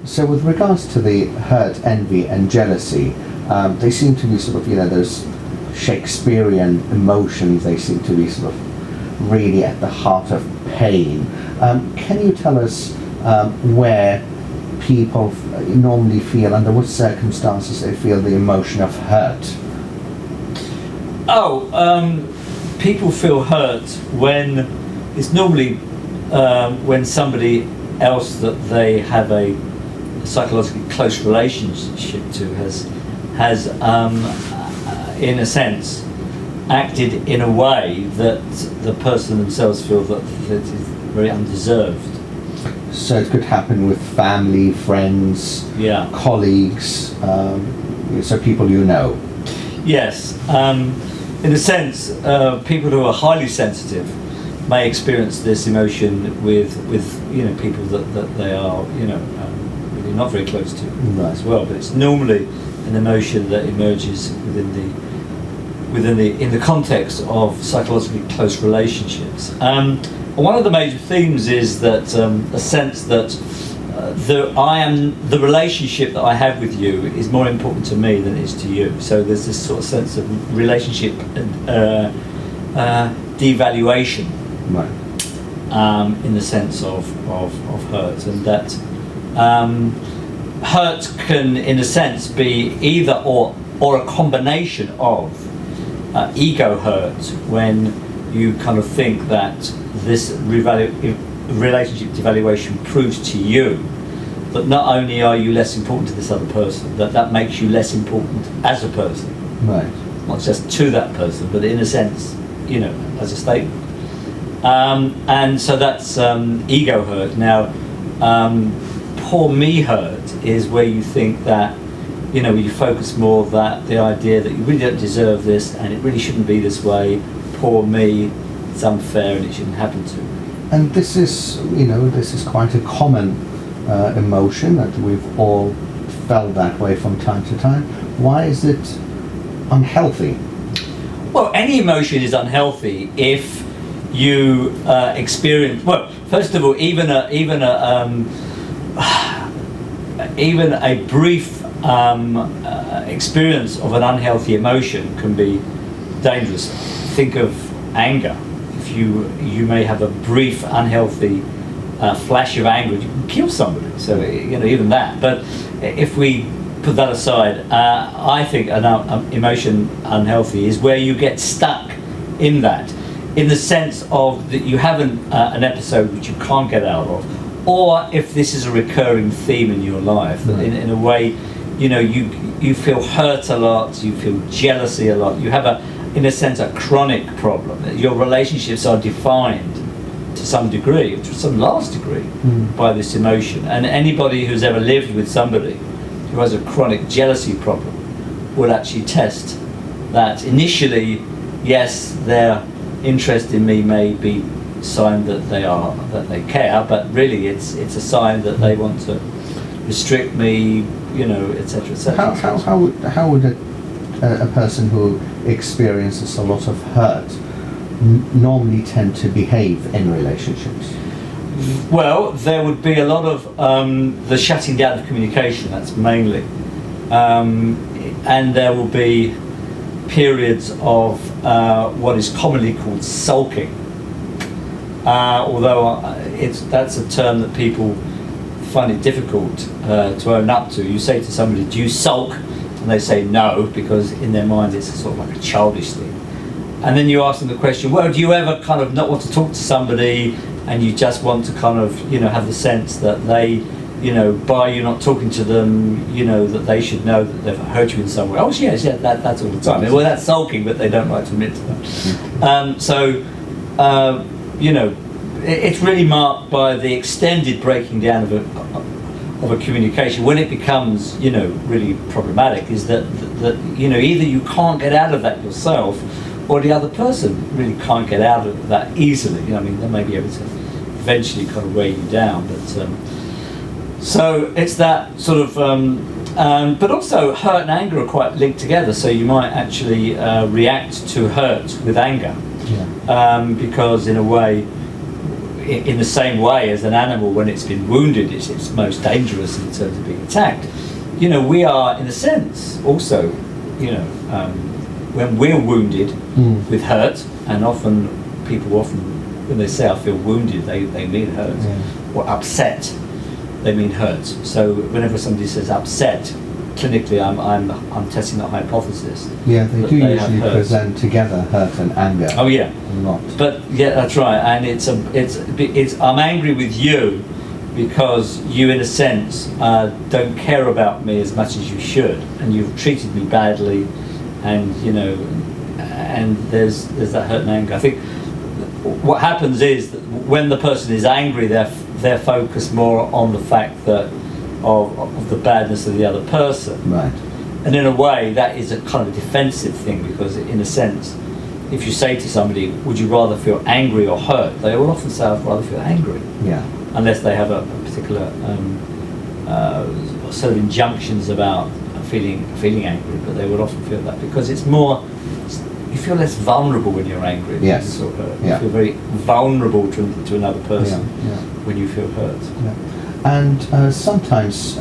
So with regards to the hurt, envy and jealousy, they seem to be sort of, those Shakespearean emotions, they seem to be sort of really at the heart of pain. Can you tell us where people normally feel, under what circumstances they feel the emotion of hurt? People feel hurt when it's normally when somebody else that they have a psychologically close relationship to has in a sense acted in a way that the person themselves feel that is very undeserved. So it could happen with family, friends, colleagues, so people you know. Yes, in a sense, people who are highly sensitive may experience this emotion with people that they are really not very close to as well. But it's normally an emotion that emerges in the context of psychologically close relationships. One of the major themes is that a sense that the relationship that I have with you is more important to me than it is to you. So there's this sort of sense of relationship devaluation, in the sense of hurt, and that hurt can, in a sense, be either or a combination of ego hurt, when you kind of think that this relationship devaluation proves to you that not only are you less important to this other person, that makes you less important as a person. Right. Not just to that person, but in a sense, as a statement. And so that's ego hurt. Now, poor me hurt is where you think that, you focus more that the idea that you really don't deserve this and it really shouldn't be this way. Poor me, it's unfair and it shouldn't happen to me. And this is quite a common emotion that we've all felt that way from time to time. Why is it unhealthy? Well, any emotion is unhealthy if you experience. Well, first of all, even a brief experience of an unhealthy emotion can be dangerous. Think of anger. If you may have a brief unhealthy flash of anger, you can kill somebody. So even that. But if we put that aside, I think an emotion unhealthy is where you get stuck in that, in the sense of that you have an episode which you can't get out of, or if this is a recurring theme in your life, that in a way, you feel hurt a lot, you feel jealousy a lot, you have in a sense a chronic problem. Your relationships are defined to some degree, to some large degree, by this emotion. And anybody who's ever lived with somebody who has a chronic jealousy problem will actually test that initially, yes, their interest in me may be a sign that they care, but really it's a sign that they want to restrict me, etc., etc. How would a person who experiences a lot of hurt normally tend to behave in relationships? Well, there would be a lot of the shutting down of communication, that's mainly. And there will be periods of what is commonly called sulking. Although that's a term that people find it difficult to own up to. You say to somebody, do you sulk? And they say no, because in their mind it's sort of like a childish thing. And then you ask them the question, well, do you ever kind of not want to talk to somebody and you just want to kind of, have the sense that they, by you not talking to them, that they should know that they've hurt you in some way? Oh, yes, that's all the time. Well, that's sulking, but they don't like to admit to that. It's really marked by the extended breaking down of a communication. When it becomes, really problematic, is that either you can't get out of that yourself, or the other person really can't get out of that easily. They may be able to eventually kind of weigh you down, but so it's that sort of. But also, hurt and anger are quite linked together. So you might actually react to hurt with anger, because in a way, in the same way as an animal, when it's been wounded, it's most dangerous in terms of being attacked. You know, we are, in a sense, also, you know, when we're wounded with hurt, and often people when they say I feel wounded, they mean hurt, or upset, they mean hurt. So whenever somebody says upset, clinically, I'm testing that hypothesis. Yeah, they that do have usually hurt. present together, hurt and anger. Oh yeah, A lot. but yeah, that's right. And it's I'm angry with you because you, in a sense, don't care about me as much as you should, and you've treated me badly, and you know, and there's that hurt and anger. I think what happens is that when the person is angry, they're focused more on the fact that of the badness of the other person. Right. And in a way, that is a kind of a defensive thing, because in a sense, if you say to somebody, would you rather feel angry or hurt? They will often say, I'd rather feel angry. Yeah. Unless they have a particular sort of injunctions about feeling angry, but they would often feel that, because it's more, you feel less vulnerable when you're angry. Yes. You feel hurt. Yeah. You feel very vulnerable to another person Yeah. when you feel hurt. Yeah. And sometimes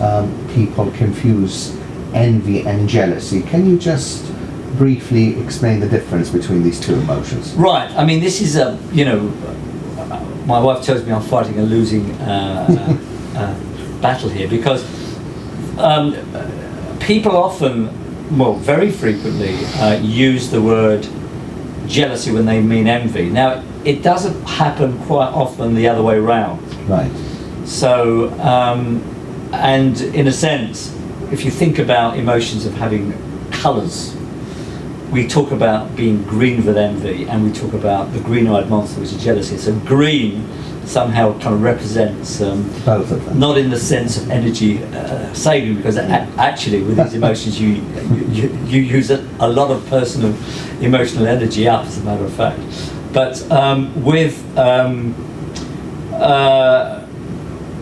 people confuse envy and jealousy. Can you just briefly explain the difference between these two emotions? Right. I mean, this is a, you know, my wife tells me I'm fighting a losing battle here, because people often, well, very frequently use the word jealousy when they mean envy. Now, it doesn't happen quite often the other way around. Right. So, and in a sense, if you think about emotions of having colours, we talk about being green with envy, and we talk about the green-eyed monster, which is jealousy. So green somehow kind of represents Both of them. not in the sense of energy saving, because actually with these emotions you use a lot of personal emotional energy up, as a matter of fact. But with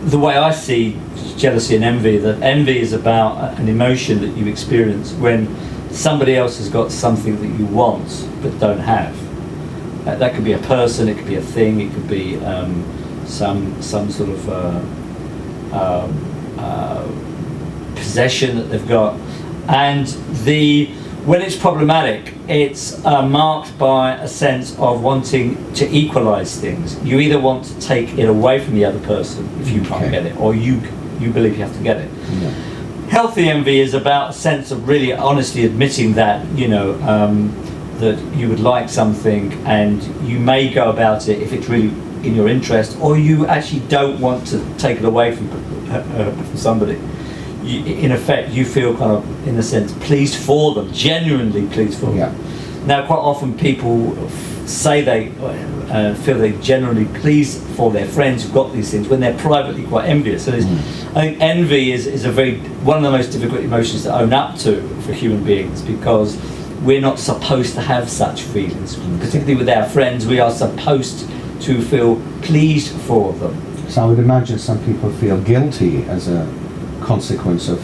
the way I see jealousy and envy, that envy is about an emotion that you experience when somebody else has got something that you want but don't have. That could be a person, it could be a thing, it could be some sort of possession that they've got. And when it's problematic, it's marked by a sense of wanting to equalise things. You either want to take it away from the other person if you can't get it, or you believe you have to get it. Yeah. Healthy envy is about a sense of really honestly admitting that, you know, that you would like something, and you may go about it if it's really in your interest, or you actually don't want to take it away from somebody. In effect, you feel kind of, in a sense, pleased for them, genuinely pleased for them. Yeah. Now, quite often people say they feel they generally pleased for their friends who've got these things when they're privately quite envious. So I think envy is one of the most difficult emotions to own up to for human beings, because we're not supposed to have such feelings. Particularly with our friends, we are supposed to feel pleased for them. So I would imagine some people feel guilty as a consequence of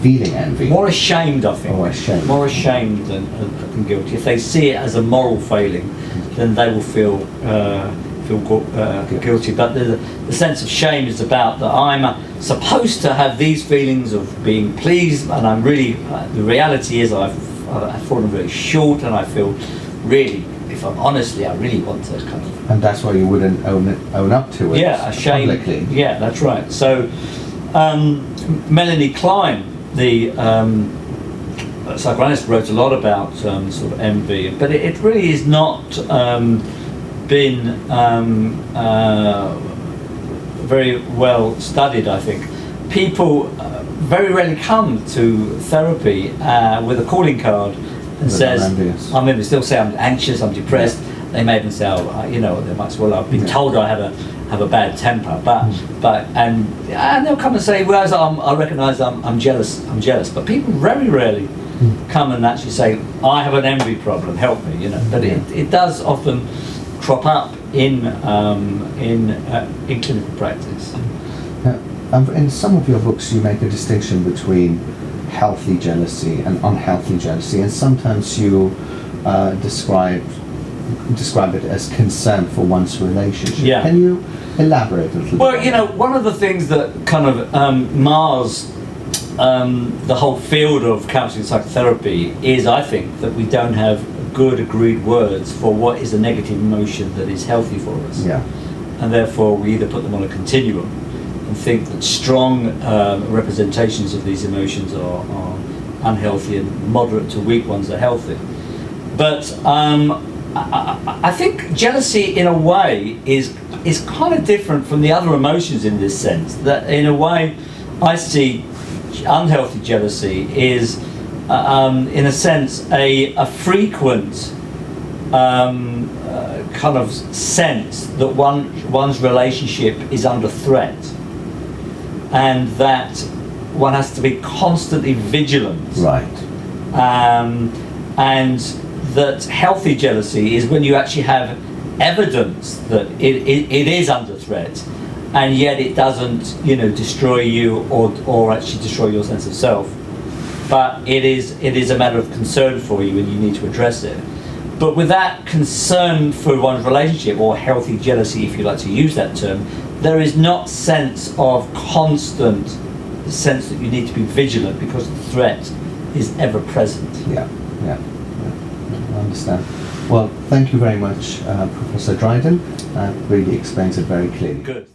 feeling envy. More ashamed, I think. More ashamed. More ashamed than guilty. If they see it as a moral failing, then they will feel guilty. But the sense of shame is about that I'm supposed to have these feelings of being pleased, and I'm really, the reality is I've fallen very short, and I feel really, if I'm honestly, I really want to kind of... And that's why you wouldn't own up to it. Yeah, ashamed. Publicly. Yeah, that's right. So Melanie Klein, the psychoanalyst, wrote a lot about sort of envy, but it really is not been very well studied, I think. People very rarely come to therapy with a calling card and says, I'm envious. They'll say I'm anxious, I'm depressed. Yeah. They may even say, oh, you know, they might say, well, I've been told I have a bad temper, and they'll come and say, well, I recognise I'm jealous. But people very rarely come and actually say, I have an envy problem, help me, you know. But it does often crop up in clinical practice. In some of your books, you make a distinction between healthy jealousy and unhealthy jealousy, and sometimes you describe describe it as concern for one's relationship. Yeah. Can you elaborate a little Well, bit? you know, one of the things that kind of mars the whole field of counselling and psychotherapy is, I think, that we don't have good agreed words for what is a negative emotion that is healthy for us. Yeah. And therefore we either put them on a continuum and think that strong representations of these emotions are unhealthy and moderate to weak ones are healthy. But I think jealousy in a way is kind of different from the other emotions in this sense, that in a way I see unhealthy jealousy is in a sense a frequent kind of sense that one's relationship is under threat, and that one has to be constantly vigilant. Right. And that healthy jealousy is when you actually have evidence that it is under threat, and yet it doesn't, you know, destroy you or actually destroy your sense of self. But it is a matter of concern for you, and you need to address it. But with that concern for one's relationship, or healthy jealousy, if you like to use that term, there is not sense of constant sense that you need to be vigilant because the threat is ever present. Yeah. I understand. Well, thank you very much, Professor Dryden. Really explains it very clearly. Good.